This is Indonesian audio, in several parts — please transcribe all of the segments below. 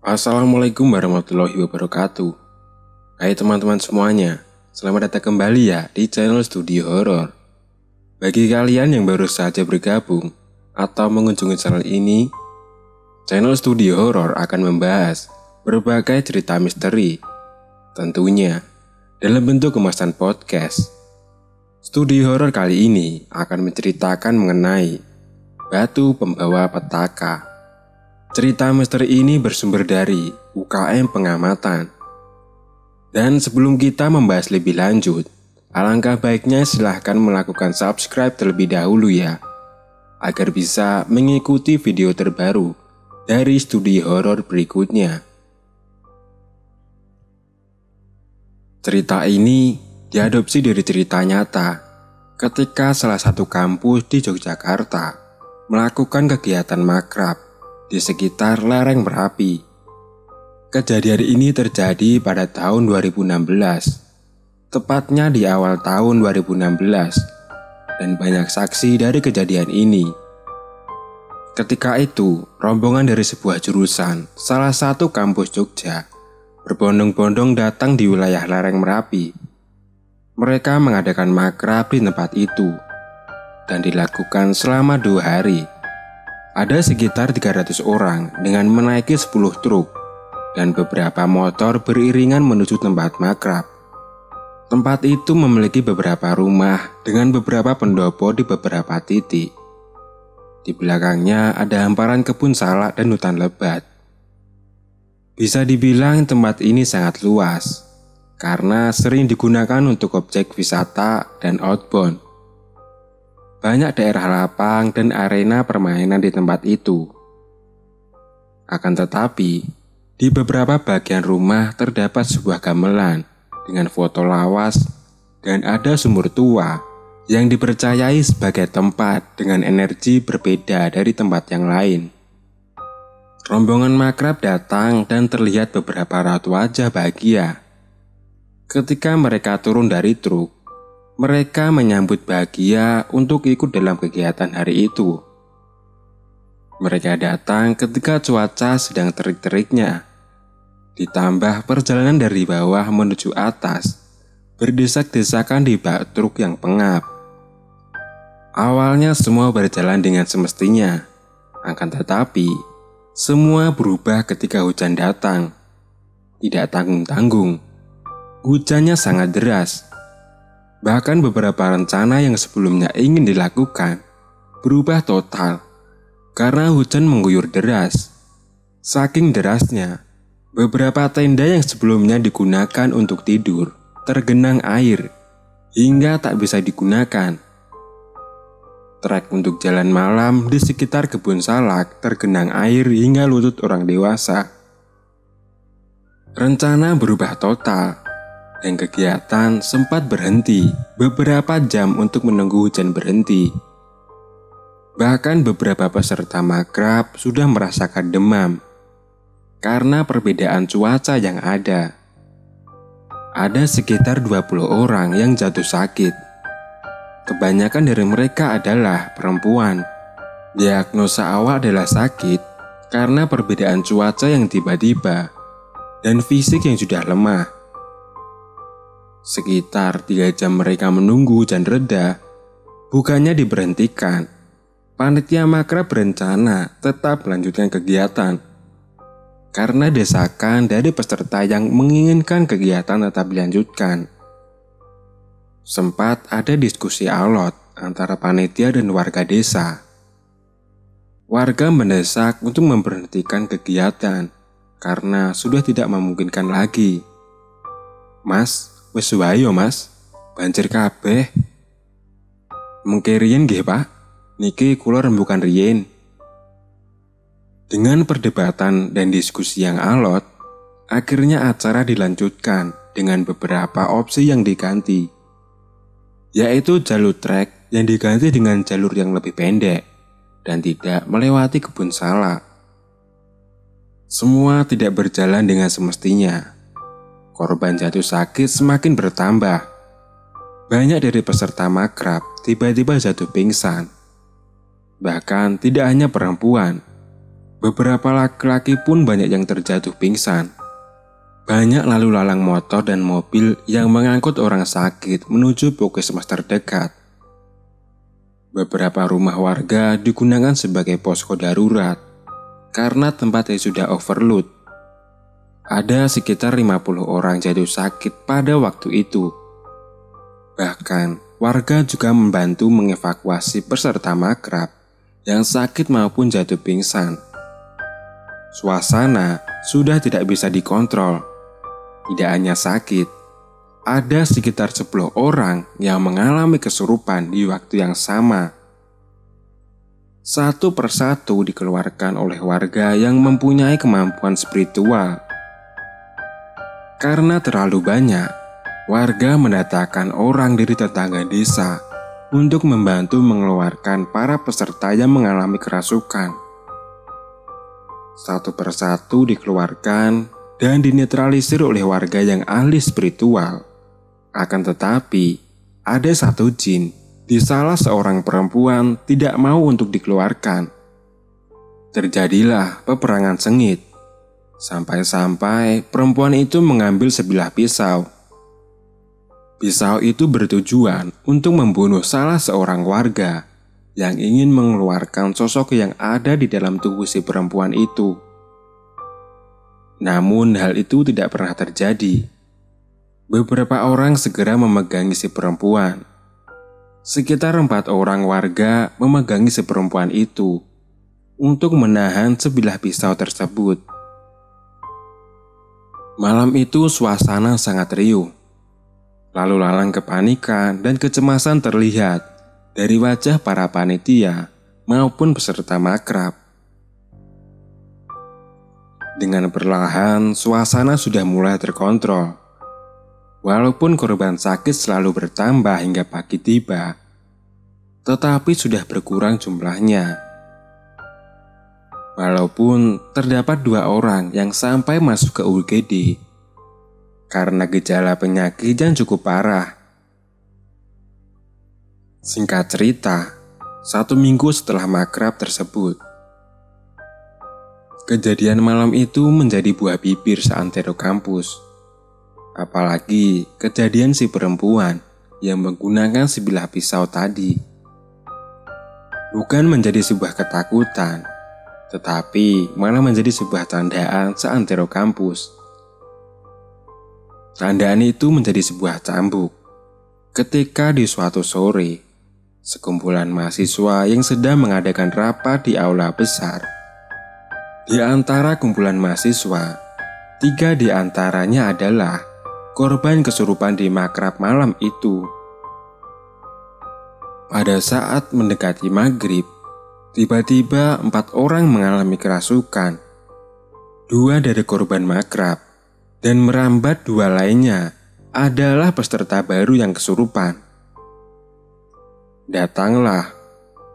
Assalamualaikum warahmatullahi wabarakatuh. Hai teman-teman semuanya, selamat datang kembali ya di channel Studio Horor. Bagi kalian yang baru saja bergabung atau mengunjungi channel ini, channel Studio Horor akan membahas berbagai cerita misteri, tentunya dalam bentuk kemasan podcast. Studio Horor kali ini akan menceritakan mengenai batu pembawa petaka. Cerita misteri ini bersumber dari UKM Pengamatan. Dan sebelum kita membahas lebih lanjut, alangkah baiknya silahkan melakukan subscribe terlebih dahulu ya, agar bisa mengikuti video terbaru dari studi horor berikutnya. Cerita ini diadopsi dari cerita nyata ketika salah satu kampus di Yogyakarta melakukan kegiatan makrab di sekitar lereng Merapi. Kejadian ini terjadi pada tahun 2016, tepatnya di awal tahun 2016, dan banyak saksi dari kejadian ini. Ketika itu, rombongan dari sebuah jurusan salah satu kampus Jogja berbondong-bondong datang di wilayah lereng Merapi. Mereka mengadakan makrab di tempat itu, dan dilakukan selama 2 hari. Ada sekitar 300 orang dengan menaiki 10 truk dan beberapa motor beriringan menuju tempat makrab. Tempat itu memiliki beberapa rumah dengan beberapa pendopo di beberapa titik. Di belakangnya ada hamparan kebun salak dan hutan lebat. Bisa dibilang tempat ini sangat luas karena sering digunakan untuk objek wisata dan outbound. Banyak daerah lapang dan arena permainan di tempat itu. Akan tetapi, di beberapa bagian rumah terdapat sebuah gamelan dengan foto lawas dan ada sumur tua yang dipercayai sebagai tempat dengan energi berbeda dari tempat yang lain. Rombongan makrab datang dan terlihat beberapa raut wajah bahagia. Ketika mereka turun dari truk, mereka menyambut bahagia untuk ikut dalam kegiatan hari itu. Mereka datang ketika cuaca sedang terik-teriknya. Ditambah perjalanan dari bawah menuju atas, berdesak-desakan di bak truk yang pengap. Awalnya semua berjalan dengan semestinya, akan tetapi semua berubah ketika hujan datang. Tidak tanggung-tanggung, hujannya sangat deras. Bahkan beberapa rencana yang sebelumnya ingin dilakukan berubah total karena hujan mengguyur deras. Saking derasnya, beberapa tenda yang sebelumnya digunakan untuk tidur tergenang air hingga tak bisa digunakan. Trek untuk jalan malam di sekitar kebun salak tergenang air hingga lutut orang dewasa. Rencana berubah total. Dan kegiatan sempat berhenti beberapa jam untuk menunggu hujan berhenti. Bahkan beberapa peserta makrab sudah merasakan demam karena perbedaan cuaca yang ada. Ada sekitar 20 orang yang jatuh sakit. Kebanyakan dari mereka adalah perempuan. Diagnosa awal adalah sakit karena perbedaan cuaca yang tiba-tiba dan fisik yang sudah lemah. Sekitar 3 jam mereka menunggu hujan reda, bukannya diberhentikan. Panitia makrab berencana tetap melanjutkan kegiatan karena desakan dari peserta yang menginginkan kegiatan tetap dilanjutkan. Sempat ada diskusi alot antara panitia dan warga desa. Warga mendesak untuk memberhentikan kegiatan karena sudah tidak memungkinkan lagi. Mas, wis wae yo mas, banjir kabeh. Mengke riyen nggih pak, niki kula rembukan riyen. Dengan perdebatan dan diskusi yang alot, akhirnya acara dilanjutkan dengan beberapa opsi yang diganti, yaitu jalur trek yang diganti dengan jalur yang lebih pendek dan tidak melewati kebun salak. Semua tidak berjalan dengan semestinya. Korban jatuh sakit semakin bertambah. Banyak dari peserta makrab tiba-tiba jatuh pingsan. Bahkan tidak hanya perempuan, Beberapa laki-laki pun banyak yang terjatuh pingsan. Banyak lalu lalang motor dan mobil yang mengangkut orang sakit menuju puskesmas terdekat. Beberapa rumah warga digunakan sebagai posko darurat karena tempatnya sudah overload. Ada sekitar 50 orang jatuh sakit pada waktu itu. Bahkan, warga juga membantu mengevakuasi peserta makrab yang sakit maupun jatuh pingsan. Suasana sudah tidak bisa dikontrol. Tidak hanya sakit, ada sekitar 10 orang yang mengalami kesurupan di waktu yang sama. Satu persatu dikeluarkan oleh warga yang mempunyai kemampuan spiritual. Karena terlalu banyak, warga mendatangkan orang dari tetangga desa untuk membantu mengeluarkan para peserta yang mengalami kerasukan. Satu persatu dikeluarkan dan dinetralisir oleh warga yang ahli spiritual. Akan tetapi, ada satu jin di salah seorang perempuan tidak mau untuk dikeluarkan. Terjadilah peperangan sengit. Sampai-sampai perempuan itu mengambil sebilah pisau. Pisau itu bertujuan untuk membunuh salah seorang warga yang ingin mengeluarkan sosok yang ada di dalam tubuh si perempuan itu. Namun hal itu tidak pernah terjadi. Beberapa orang segera memegangi si perempuan. Sekitar 4 orang warga memegangi si perempuan itu untuk menahan sebilah pisau tersebut. Malam itu suasana sangat riuh. Lalu lalang kepanikan dan kecemasan terlihat dari wajah para panitia maupun peserta makrab. Dengan perlahan, suasana sudah mulai terkontrol. Walaupun korban sakit selalu bertambah hingga pagi tiba, tetapi sudah berkurang jumlahnya. Walaupun terdapat 2 orang yang sampai masuk ke UGD karena gejala penyakit yang cukup parah. Singkat cerita, 1 minggu setelah makrab tersebut, kejadian malam itu menjadi buah bibir seantero kampus. Apalagi kejadian si perempuan yang menggunakan sebilah pisau tadi. Bukan menjadi sebuah ketakutan, tetapi malah menjadi sebuah tandaan seantero kampus. Tandaan itu menjadi sebuah cambuk ketika di suatu sore, sekumpulan mahasiswa yang sedang mengadakan rapat di aula besar. Di antara kumpulan mahasiswa, 3 di antaranya adalah korban kesurupan di makrab malam itu. Pada saat mendekati maghrib, tiba-tiba 4 orang mengalami kerasukan. 2 dari korban makrab dan merambat 2 lainnya adalah peserta baru yang kesurupan. Datanglah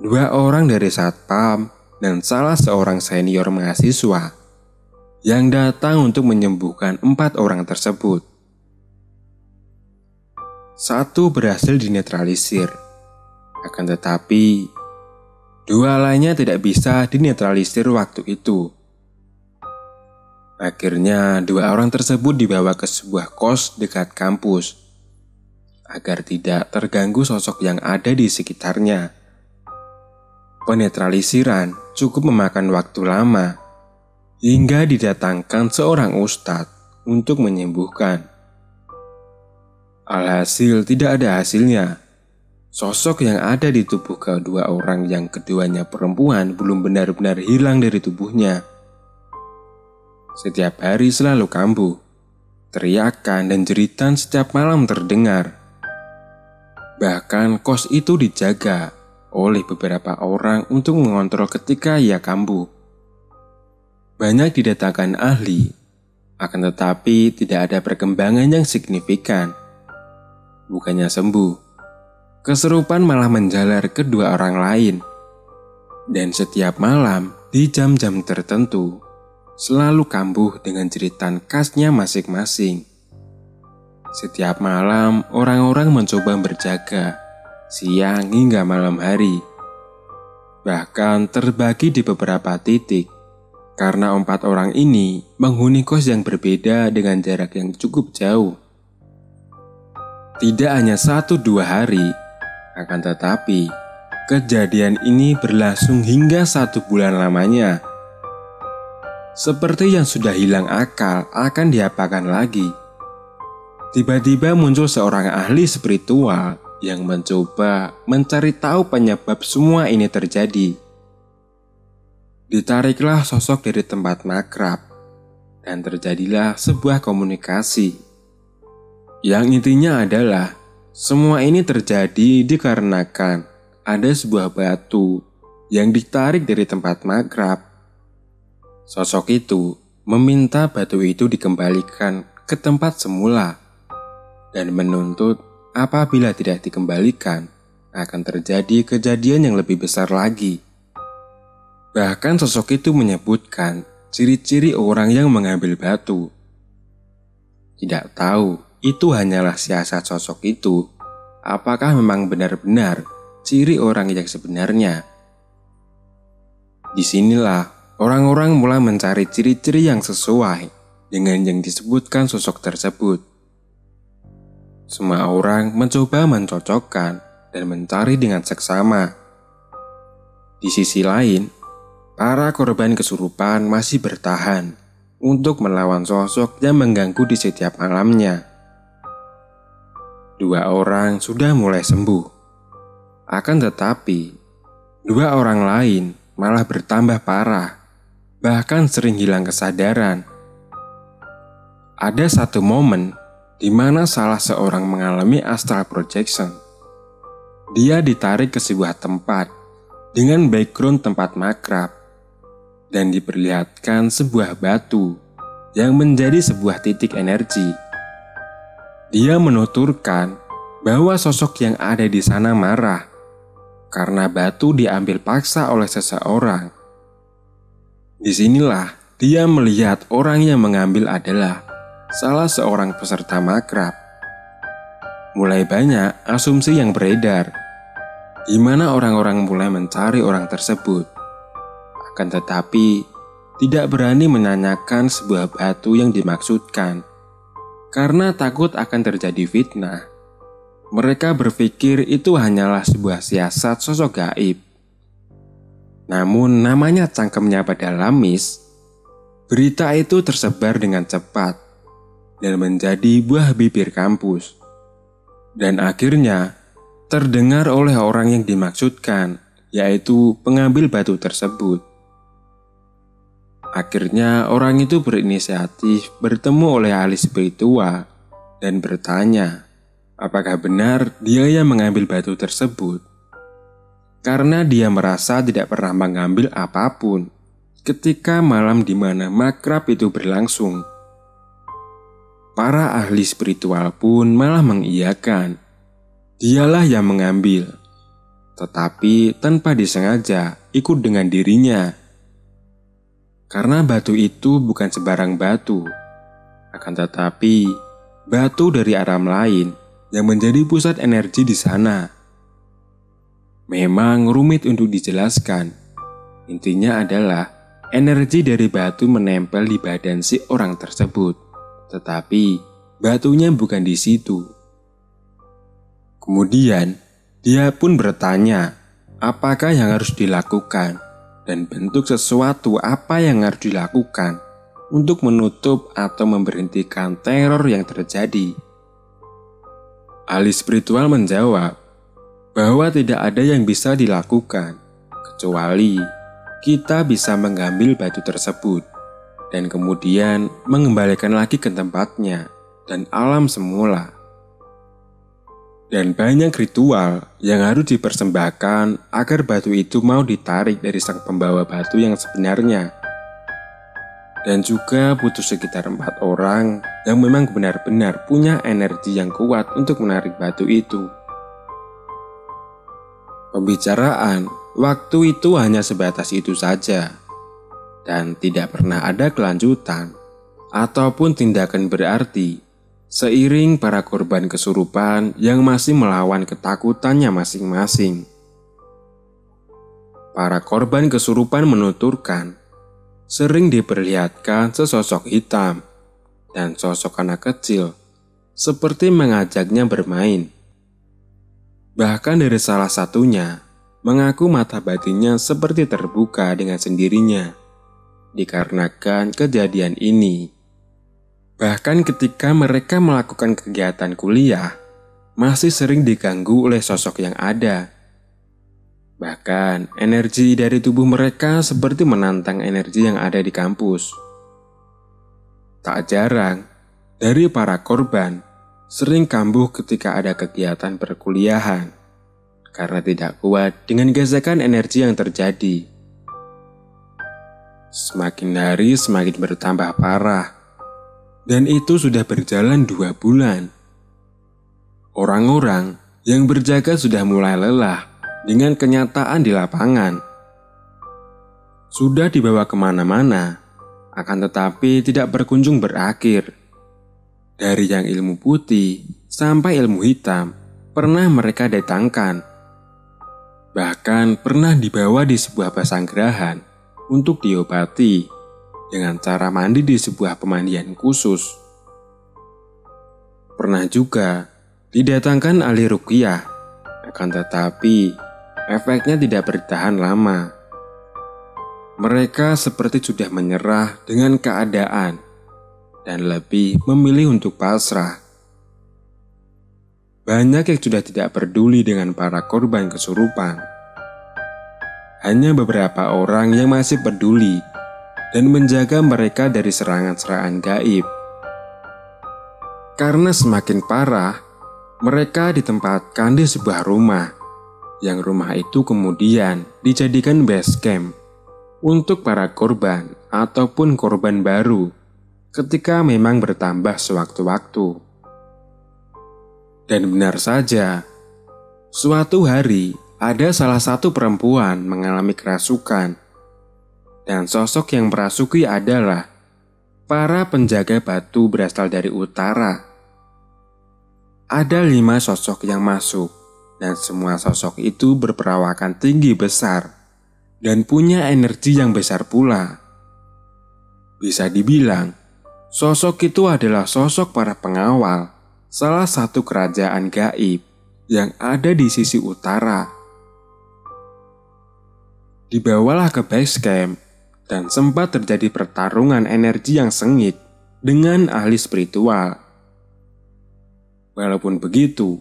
2 orang dari satpam dan salah seorang senior mahasiswa yang datang untuk menyembuhkan 4 orang tersebut. 1 berhasil dinetralisir, akan tetapi 2 lainnya tidak bisa dinetralisir waktu itu. Akhirnya 2 orang tersebut dibawa ke sebuah kos dekat kampus agar tidak terganggu sosok yang ada di sekitarnya. Penetralisiran cukup memakan waktu lama, hingga didatangkan seorang ustadz untuk menyembuhkan. Alhasil tidak ada hasilnya. Sosok yang ada di tubuh kedua orang yang keduanya perempuan belum benar-benar hilang dari tubuhnya. Setiap hari selalu kambuh. Teriakan dan jeritan setiap malam terdengar. Bahkan kos itu dijaga oleh beberapa orang untuk mengontrol ketika ia kambuh. Banyak didatangkan ahli, akan tetapi tidak ada perkembangan yang signifikan. Bukannya sembuh, kesurupan malah menjalar ke 2 orang lain. Dan setiap malam di jam-jam tertentu selalu kambuh dengan jeritan khasnya masing-masing. Setiap malam, orang-orang mencoba berjaga, siang hingga malam hari. Bahkan terbagi di beberapa titik, karena 4 orang ini menghuni kos yang berbeda dengan jarak yang cukup jauh. Tidak hanya 1-2 hari, akan tetapi kejadian ini berlangsung hingga 1 bulan lamanya. Seperti yang sudah hilang akal akan diapakan lagi. Tiba-tiba muncul seorang ahli spiritual yang mencoba mencari tahu penyebab semua ini terjadi. Ditariklah sosok dari tempat makrab, dan terjadilah sebuah komunikasi. Yang intinya adalah, semua ini terjadi dikarenakan ada sebuah batu yang ditarik dari tempat makrab. Sosok itu meminta batu itu dikembalikan ke tempat semula, dan menuntut apabila tidak dikembalikan, akan terjadi kejadian yang lebih besar lagi. Bahkan sosok itu menyebutkan ciri-ciri orang yang mengambil batu. Tidak tahu itu hanyalah siasat sosok itu, apakah memang benar-benar ciri orang yang sebenarnya. Disinilah orang-orang mulai mencari ciri-ciri yang sesuai dengan yang disebutkan sosok tersebut. Semua orang mencoba mencocokkan dan mencari dengan seksama. Di sisi lain, para korban kesurupan masih bertahan untuk melawan sosok yang mengganggu di setiap malamnya. 2 orang sudah mulai sembuh. Akan tetapi, 2 orang lain malah bertambah parah, bahkan sering hilang kesadaran. Ada satu momen di mana salah seorang mengalami astral projection. Dia ditarik ke sebuah tempat dengan background tempat makrab dan diperlihatkan sebuah batu yang menjadi sebuah titik energi. Dia menuturkan bahwa sosok yang ada di sana marah karena batu diambil paksa oleh seseorang. Disinilah dia melihat orang yang mengambil adalah salah seorang peserta makrab. Mulai banyak asumsi yang beredar, di mana orang-orang mulai mencari orang tersebut. Akan tetapi, tidak berani menanyakan sebuah batu yang dimaksudkan, karena takut akan terjadi fitnah. Mereka berpikir itu hanyalah sebuah siasat sosok gaib. Namun namanya cangkemnya pada Lamis, berita itu tersebar dengan cepat dan menjadi buah bibir kampus. Dan akhirnya terdengar oleh orang yang dimaksudkan, yaitu pengambil batu tersebut. Akhirnya orang itu berinisiatif bertemu oleh ahli spiritual dan bertanya, apakah benar dia yang mengambil batu tersebut? Karena dia merasa tidak pernah mengambil apapun ketika malam di mana makrab itu berlangsung. Para ahli spiritual pun malah mengiyakan, dialah yang mengambil, tetapi tanpa disengaja ikut dengan dirinya. Karena batu itu bukan sembarang batu, akan tetapi batu dari alam lain yang menjadi pusat energi di sana. Memang rumit untuk dijelaskan. Intinya adalah energi dari batu menempel di badan si orang tersebut. Tetapi batunya bukan di situ. Kemudian dia pun bertanya apakah yang harus dilakukan dan bentuk sesuatu apa yang harus dilakukan untuk menutup atau memberhentikan teror yang terjadi. Ahli spiritual menjawab bahwa tidak ada yang bisa dilakukan kecuali kita bisa mengambil batu tersebut dan kemudian mengembalikan lagi ke tempatnya dan alam semula. Dan banyak ritual yang harus dipersembahkan agar batu itu mau ditarik dari sang pembawa batu yang sebenarnya. Dan juga butuh sekitar 4 orang yang memang benar-benar punya energi yang kuat untuk menarik batu itu. Pembicaraan waktu itu hanya sebatas itu saja, dan tidak pernah ada kelanjutan ataupun tindakan berarti seiring para korban kesurupan yang masih melawan ketakutannya masing-masing. Para korban kesurupan menuturkan, sering diperlihatkan sesosok hitam dan sosok anak kecil seperti mengajaknya bermain. Bahkan dari salah satunya mengaku mata batinnya seperti terbuka dengan sendirinya dikarenakan kejadian ini. Bahkan ketika mereka melakukan kegiatan kuliah, masih sering diganggu oleh sosok yang ada. Bahkan energi dari tubuh mereka seperti menantang energi yang ada di kampus. Tak jarang, dari para korban sering kambuh ketika ada kegiatan perkuliahan karena tidak kuat dengan gesekan energi yang terjadi. Semakin hari semakin bertambah parah, dan itu sudah berjalan 2 bulan. Orang-orang yang berjaga sudah mulai lelah dengan kenyataan di lapangan. Sudah dibawa kemana-mana, akan tetapi tidak berkunjung berakhir. Dari yang ilmu putih sampai ilmu hitam pernah mereka datangkan. Bahkan pernah dibawa di sebuah pesanggerahan untuk diobati dengan cara mandi di sebuah pemandian khusus. Pernah juga didatangkan ahli ruqyah, akan tetapi efeknya tidak bertahan lama. Mereka seperti sudah menyerah dengan keadaan dan lebih memilih untuk pasrah. Banyak yang sudah tidak peduli dengan para korban kesurupan. Hanya beberapa orang yang masih peduli dan menjaga mereka dari serangan-serangan gaib. Karena semakin parah, mereka ditempatkan di sebuah rumah, yang rumah itu kemudian dijadikan base camp untuk para korban ataupun korban baru ketika memang bertambah sewaktu-waktu. Dan benar saja, suatu hari ada salah satu perempuan mengalami kerasukan, dan sosok yang merasuki adalah para penjaga batu berasal dari utara. Ada 5 sosok yang masuk, dan semua sosok itu berperawakan tinggi besar dan punya energi yang besar pula. Bisa dibilang, sosok itu adalah sosok para pengawal salah satu kerajaan gaib yang ada di sisi utara. Dibawalah ke base camp dan sempat terjadi pertarungan energi yang sengit dengan ahli spiritual. Walaupun begitu,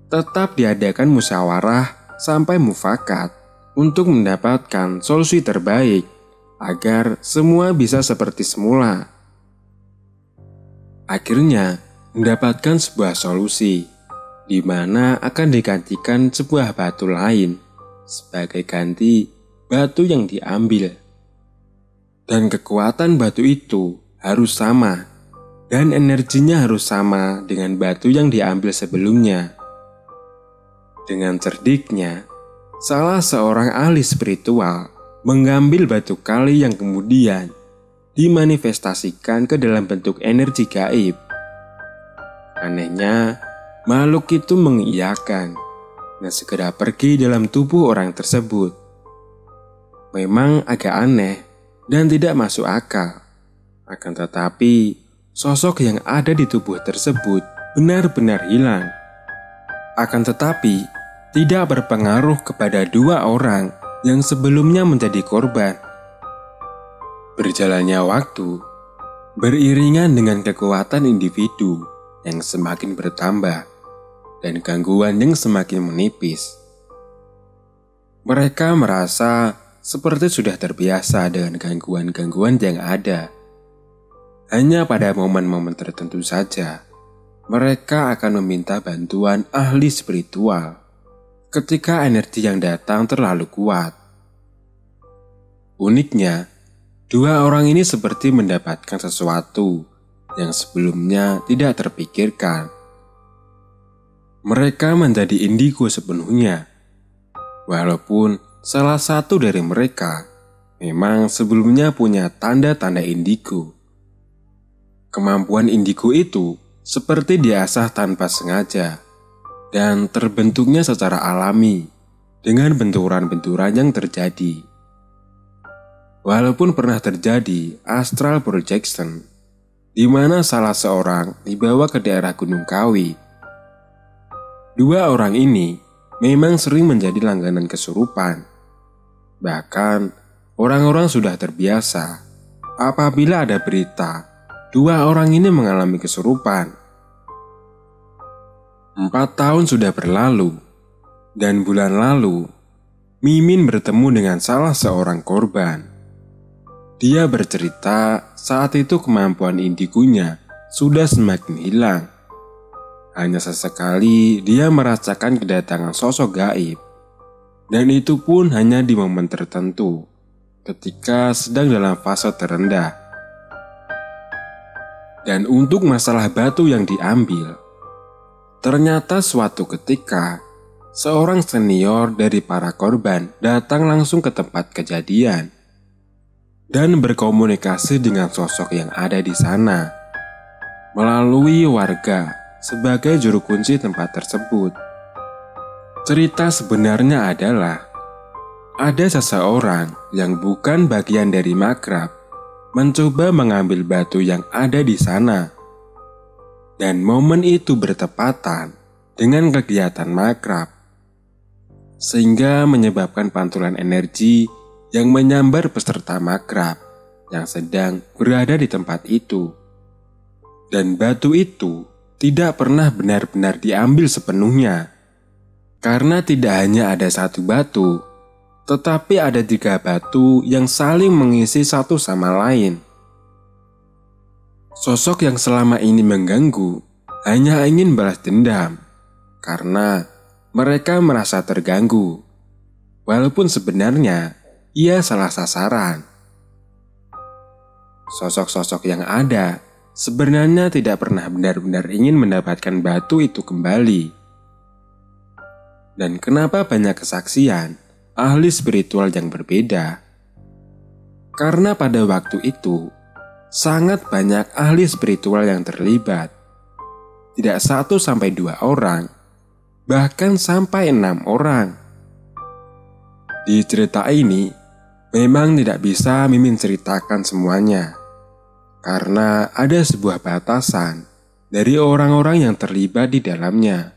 tetap diadakan musyawarah sampai mufakat untuk mendapatkan solusi terbaik agar semua bisa seperti semula. Akhirnya mendapatkan sebuah solusi di mana akan digantikan sebuah batu lain sebagai ganti batu yang diambil. Dan kekuatan batu itu harus sama dan energinya harus sama dengan batu yang diambil sebelumnya. Dengan cerdiknya, salah seorang ahli spiritual mengambil batu kali yang kemudian dimanifestasikan ke dalam bentuk energi gaib. Anehnya, makhluk itu mengiyakan dan segera pergi dalam tubuh orang tersebut. Memang agak aneh dan tidak masuk akal. Akan tetapi, sosok yang ada di tubuh tersebut benar-benar hilang. Akan tetapi, tidak berpengaruh kepada 2 orang yang sebelumnya menjadi korban. Berjalannya waktu, beriringan dengan kekuatan individu yang semakin bertambah dan gangguan yang semakin menipis. Mereka merasa seperti sudah terbiasa dengan gangguan-gangguan yang ada. Hanya pada momen-momen tertentu saja, mereka akan meminta bantuan ahli spiritual ketika energi yang datang terlalu kuat. Uniknya, 2 orang ini seperti mendapatkan sesuatu yang sebelumnya tidak terpikirkan. Mereka menjadi indigo sepenuhnya, walaupun salah satu dari mereka memang sebelumnya punya tanda-tanda indigo. Kemampuan indigo itu seperti diasah tanpa sengaja dan terbentuknya secara alami dengan benturan-benturan yang terjadi. Walaupun pernah terjadi astral projection, di mana salah seorang dibawa ke daerah Gunung Kawi. Dua orang ini memang sering menjadi langganan kesurupan. Bahkan, orang-orang sudah terbiasa apabila ada berita dua orang ini mengalami kesurupan. 4 tahun sudah berlalu, dan bulan lalu, Mimin bertemu dengan salah seorang korban. Dia bercerita saat itu kemampuan indikunya sudah semakin hilang. Hanya sesekali dia merasakan kedatangan sosok gaib. Dan itu pun hanya di momen tertentu, ketika sedang dalam fase terendah. Dan untuk masalah batu yang diambil, ternyata suatu ketika, seorang senior dari para korban datang langsung ke tempat kejadian dan berkomunikasi dengan sosok yang ada di sana melalui warga sebagai juru kunci tempat tersebut. Cerita sebenarnya adalah ada seseorang yang bukan bagian dari makrab mencoba mengambil batu yang ada di sana, dan momen itu bertepatan dengan kegiatan makrab, sehingga menyebabkan pantulan energi yang menyambar peserta makrab yang sedang berada di tempat itu. Dan batu itu tidak pernah benar-benar diambil sepenuhnya, karena tidak hanya ada satu batu, tetapi ada 3 batu yang saling mengisi satu sama lain. Sosok yang selama ini mengganggu hanya ingin balas dendam, karena mereka merasa terganggu, walaupun sebenarnya ia salah sasaran. Sosok-sosok yang ada sebenarnya tidak pernah benar-benar ingin mendapatkan batu itu kembali. Dan kenapa banyak kesaksian ahli spiritual yang berbeda? Karena pada waktu itu sangat banyak ahli spiritual yang terlibat. Tidak 1 sampai 2 orang, bahkan sampai 6 orang. Di cerita ini memang tidak bisa Mimin ceritakan semuanya, karena ada sebuah batasan dari orang-orang yang terlibat di dalamnya.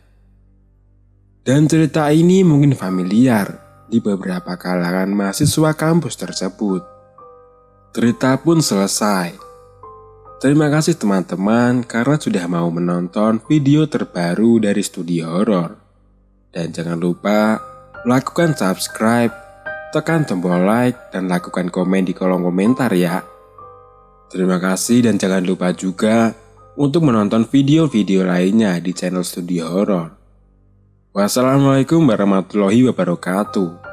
Dan cerita ini mungkin familiar di beberapa kalangan mahasiswa kampus tersebut. Cerita pun selesai. Terima kasih teman-teman karena sudah mau menonton video terbaru dari Studio Horor. Dan jangan lupa lakukan subscribe, tekan tombol like, dan lakukan komen di kolom komentar ya. Terima kasih dan jangan lupa juga untuk menonton video-video lainnya di channel Studio Horor. Wassalamualaikum warahmatullahi wabarakatuh.